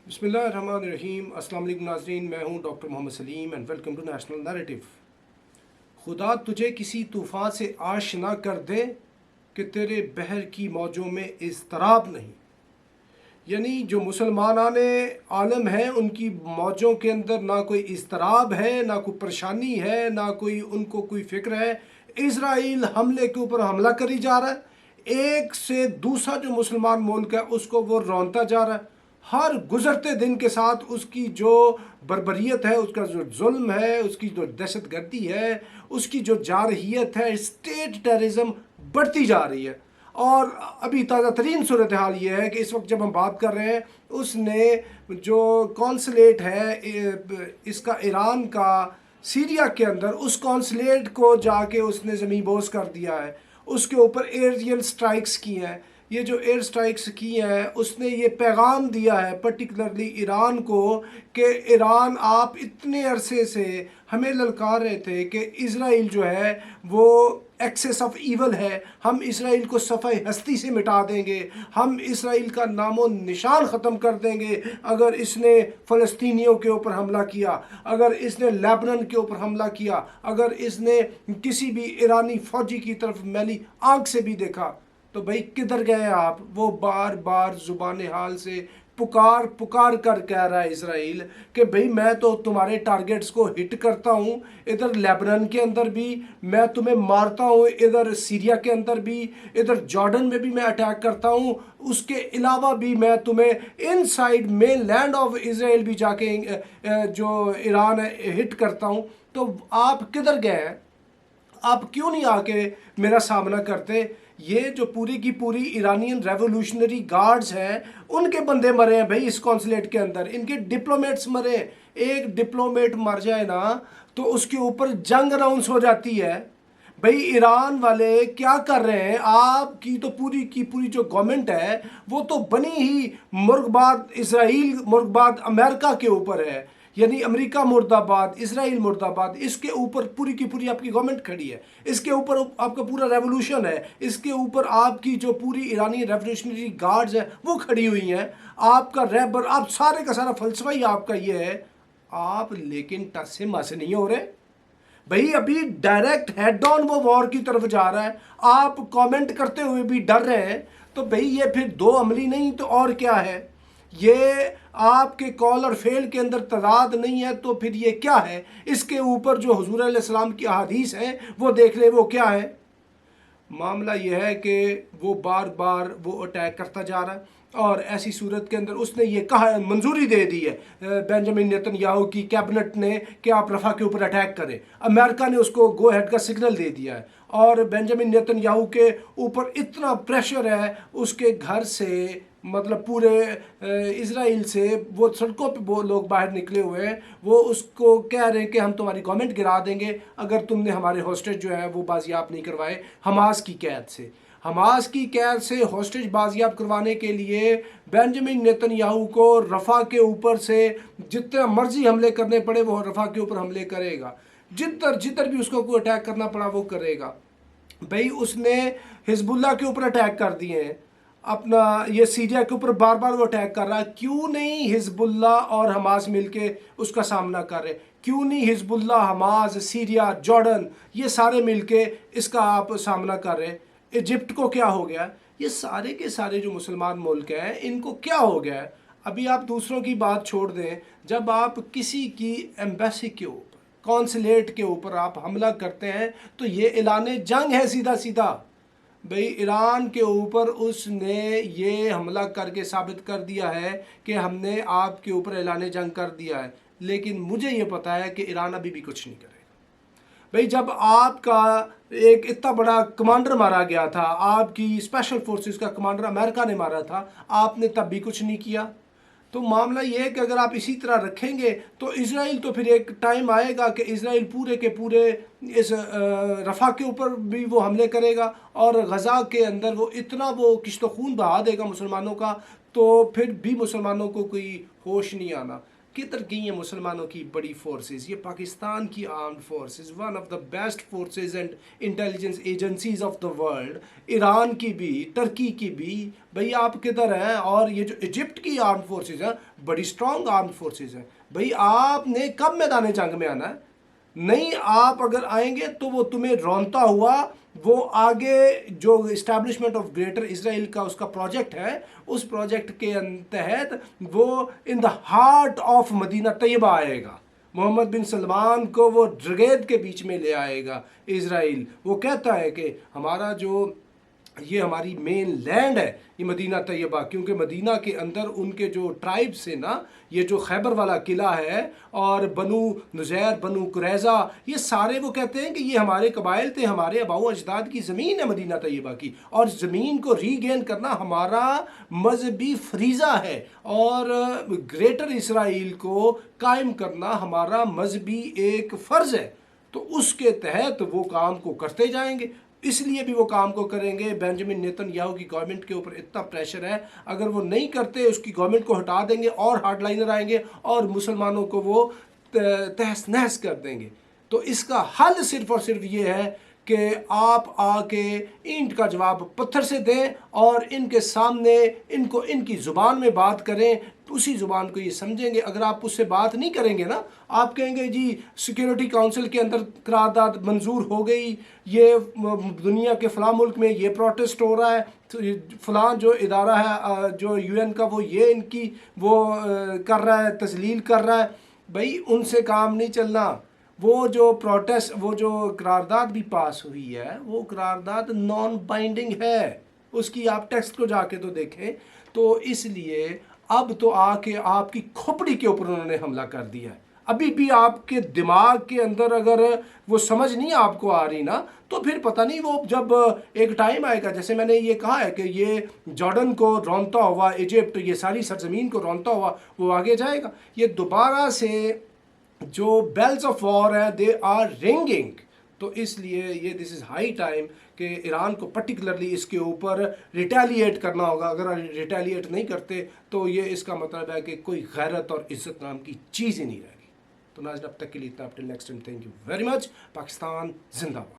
बिस्मिल्लाहिर्रहमानिर्रहीम। अस्सलाम वालेकुम नाज़रीन, मैं हूं doctor Mohammad Salim and welcome to national narrative. खुदा तुझे किसी तूफ़ान से आशना कर दे कि तेरे बहर की मौजों में इज़्तिराब नहीं। यानी जो मुसलमानान आलम हैं उनकी मौजों के अंदर ना कोई इज़्तिराब है, ना कोई परेशानी है, ना कोई उनको कोई फ़िक्र है। इज़राइल हमले के ऊपर हमला करी जा रहा है, एक से दूसरा जो मुसलमान मुल्क है उसको वो रौंदता जा रहा है। हर गुजरते दिन के साथ उसकी जो बर्बरियत है, उसका जो जुल्म है, उसकी जो दहशत गर्दी है, उसकी जो जारहियत है, स्टेट टेररिज्म बढ़ती जा रही है। और अभी ताज़ा तरीन सूरत हाल ये है कि इस वक्त जब हम बात कर रहे हैं, उसने जो कौंसलेट है इसका ईरान का सीरिया के अंदर, उस कौंसलेट को जाके उसने ज़मीन बोस कर दिया है। उसके ऊपर एरियल स्ट्राइक्स की हैं। ये जो एयर स्ट्राइक्स की हैं उसने ये पैगाम दिया है पर्टिकुलरली ईरान को कि ईरान, आप इतने अरसे से हमें ललकार रहे थे कि इज़राइल जो है वो एक्सेस ऑफ ईवल है, हम इज़राइल को सफ़ाई हस्ती से मिटा देंगे, हम इज़राइल का नामो निशान ख़त्म कर देंगे अगर इसने फ़लस्तीनियों के ऊपर हमला किया, अगर इसने लेबनान के ऊपर हमला किया, अगर इसने किसी भी ईरानी फ़ौजी की तरफ मैली आँख से भी देखा। तो भाई किधर गए आप? वो बार बार ज़ुबान हाल से पुकार पुकार कर कह रहा है इज़राइल कि भाई मैं तो तुम्हारे टारगेट्स को हिट करता हूँ, इधर लेबनान के अंदर भी मैं तुम्हें मारता हूँ, इधर सीरिया के अंदर भी, इधर जॉर्डन में भी मैं अटैक करता हूँ, उसके अलावा भी मैं तुम्हें inside main land of Israel भी जाके जो ईरान है हिट करता हूँ। तो आप किधर गए हैं? आप क्यों नहीं आके मेरा सामना करते? ये जो पूरी की पूरी ईरानियन रेवोल्यूशनरी गार्ड्स हैं उनके बंदे मरे हैं भाई इस कॉन्सुलेट के अंदर, इनके डिप्लोमेट्स मरे। एक डिप्लोमेट मर जाए ना तो उसके ऊपर जंग अनाउंस हो जाती है। भाई ईरान वाले क्या कर रहे हैं? आपकी तो पूरी की पूरी जो गवर्नमेंट है वो तो बनी ही मुर्गबाद इसराइल, मुर्गबाद अमेरिका के ऊपर है। यानी अमेरिका मुर्दाबाद, इसराइल मुर्दाबाद, इसके ऊपर पूरी की पूरी आपकी गवर्नमेंट खड़ी है, इसके ऊपर आपका पूरा रेवोल्यूशन है, इसके ऊपर आपकी जो पूरी ईरानी रेवोल्यूशनरी गार्ड्स है वो खड़ी हुई हैं। आपका रहबर, आप सारे का सारा फलसफा ही आपका ये है। आप लेकिन टस से मस नहीं हो रहे भाई। अभी डायरेक्ट हेड ऑन वो वॉर की तरफ जा रहा है, आप कमेंट करते हुए भी डर रहे हैं। तो भाई ये फिर दो अमली नहीं तो और क्या है? ये आपके कॉल और फेल के अंदर तजाद नहीं है तो फिर ये क्या है? इसके ऊपर जो हुजूर अलैहिस्सलाम की अहादीस है वो देख ले, वो क्या है? मामला यह है कि वो बार बार वो अटैक करता जा रहा है और ऐसी सूरत के अंदर उसने ये कहा, मंजूरी दे दी है बेंजामिन नेतन्याहू की कैबिनेट ने कि आप रफ़ा के ऊपर अटैक करें। अमेरिका ने उसको गो हेड का सिग्नल दे दिया है और बेंजामिन नेतन्याहू के ऊपर इतना प्रेशर है उसके घर से, मतलब पूरे इज़राइल से, वो सड़कों पे वो लोग बाहर निकले हुए हैं, वो उसको कह रहे हैं कि हम तुम्हारी गवर्नमेंट गिरा देंगे अगर तुमने हमारे हॉस्टेज जो है वो बाजियाब नहीं करवाए हमास की कैद से। हमास की कैद से हॉस्टेज बाजियाब करवाने के लिए बेंजामिन नेतन्याहू को रफ़ा के ऊपर से जितना मर्जी हमले करने पड़े वो रफ़ा के ऊपर हमले करेगा, जिधर जिधर भी उसको कोई अटैक करना पड़ा वो करेगा। भाई उसने हिजबुल्लाह के ऊपर अटैक कर दिए हैं, अपना ये सीरिया के ऊपर बार बार वो अटैक कर रहा है। क्यों नहीं हिजबुल्लाह और हमास मिलके उसका सामना कर रहे? क्यों नहीं हिजबुल्लाह, हमास, सीरिया, जॉर्डन ये सारे मिलके इसका आप सामना कर रहे? इजिप्ट को क्या हो गया? ये सारे के सारे जो मुसलमान मुल्क हैं इनको क्या हो गया है? अभी आप दूसरों की बात छोड़ दें, जब आप किसी की एम्बेसी के ऊपर, कॉन्सुलेट के ऊपर आप हमला करते हैं तो ये ऐलान जंग है सीधा सीधा। भाई ईरान के ऊपर उसने ये हमला करके साबित कर दिया है कि हमने आपके ऊपर ऐलान जंग कर दिया है। लेकिन मुझे ये पता है कि ईरान अभी भी कुछ नहीं करेगा। भाई जब आपका एक इतना बड़ा कमांडर मारा गया था, आपकी स्पेशल फोर्सेस का कमांडर अमेरिका ने मारा था, आपने तब भी कुछ नहीं किया। तो मामला ये है कि अगर आप इसी तरह रखेंगे तो इज़राइल, तो फिर एक टाइम आएगा कि इज़राइल पूरे के पूरे इस रफ़ा के ऊपर भी वो हमले करेगा और गज़ा के अंदर वो इतना वो किश्त खून बहा देगा मुसलमानों का, तो फिर भी मुसलमानों को कोई होश नहीं आना। किधर गई हैं मुसलमानों की बड़ी फोर्सेस? ये पाकिस्तान की armed forces, one of the best forces and intelligence agencies of the world, Iran की भी, टर्की की भी, भाई आप किधर हैं? और ये जो इजिप्ट की आर्म्ड फोर्सेस हैं, बड़ी स्ट्रॉन्ग आर्म्ड फोर्सेस हैं। भाई आपने कब मैदान जंग में आना है? नहीं, आप अगर आएंगे तो वो तुम्हें रौनता हुआ वो आगे जो इस्टेब्लिशमेंट ऑफ ग्रेटर इसराइल का उसका प्रोजेक्ट है, उस प्रोजेक्ट के तहत वो in the heart of Medina तैयबा आएगा। मोहम्मद बिन सलमान को वो ड्रगेद के बीच में ले आएगा इसराइल। वो कहता है कि हमारा जो ये हमारी मेन लैंड है ये मदीना तैयबा, क्योंकि मदीना के अंदर उनके जो ट्राइब्स है ना, ये जो खैबर वाला किला है और बनु नुज़ैर, बनु कुरैज़ा, ये सारे वो कहते हैं कि ये हमारे कबाइल थे, हमारे अबाऊ अजदाद की ज़मीन है मदीना तैयबा की, और ज़मीन को रीगेन करना हमारा मजहबी फरीज़ा है, और ग्रेटर इसराइल को कायम करना हमारा मजहबी एक फ़र्ज़ है। तो उसके तहत वो काम को करते जाएंगे, इसलिए भी वो काम को करेंगे। बेंजामिन नेतन्याहू की गवर्नमेंट के ऊपर इतना प्रेशर है, अगर वो नहीं करते उसकी गवर्नमेंट को हटा देंगे और हार्डलाइनर आएंगे और मुसलमानों को वो तहस नहस कर देंगे। तो इसका हल सिर्फ और सिर्फ ये है कि आप आके ईंट का जवाब पत्थर से दें और इनके सामने इनको इनकी ज़ुबान में बात करें, उसी ज़ुबान को ये समझेंगे। अगर आप उससे बात नहीं करेंगे ना, आप कहेंगे जी सिक्योरिटी काउंसिल के अंदर करारदाद मंजूर हो गई, ये दुनिया के फ़लाँ मुल्क में ये प्रोटेस्ट हो रहा है, तो फ़लाँ जो इदारा है जो UN का वो ये इनकी वो कर रहा है, तस्लील कर रहा है। भाई उनसे काम नहीं चलना। वो जो प्रोटेस्ट, वो जो करारदाद भी पास हुई है, वो करारदाद नॉन बाइंडिंग है, उसकी आप टेक्स्ट को जाके तो देखें। तो इसलिए अब तो आके आपकी खोपड़ी के ऊपर उन्होंने हमला कर दिया है। अभी भी आपके दिमाग के अंदर अगर वो समझ नहीं आपको आ रही ना, तो फिर पता नहीं वो जब एक टाइम आएगा, जैसे मैंने ये कहा है कि ये जॉर्डन को रौनता हुआ, इजिप्ट, ये सारी सरजमीन को रौनता हुआ वो आगे जाएगा। ये दोबारा से जो बेल्स ऑफ वॉर है दे आर रिंगिंग। तो इसलिए ये दिस इज़ हाई टाइम कि ईरान को पर्टिकुलरली इसके ऊपर रिटेलिएट करना होगा। अगर रिटेलिएट नहीं करते तो ये इसका मतलब है कि कोई गैरत और इज़्ज़त नाम की चीज़ ही नहीं रहेगी। तो नाज़रीन अब तक के लिए इतना, till next time, thank you very much. Pakistan जिंदाबाद।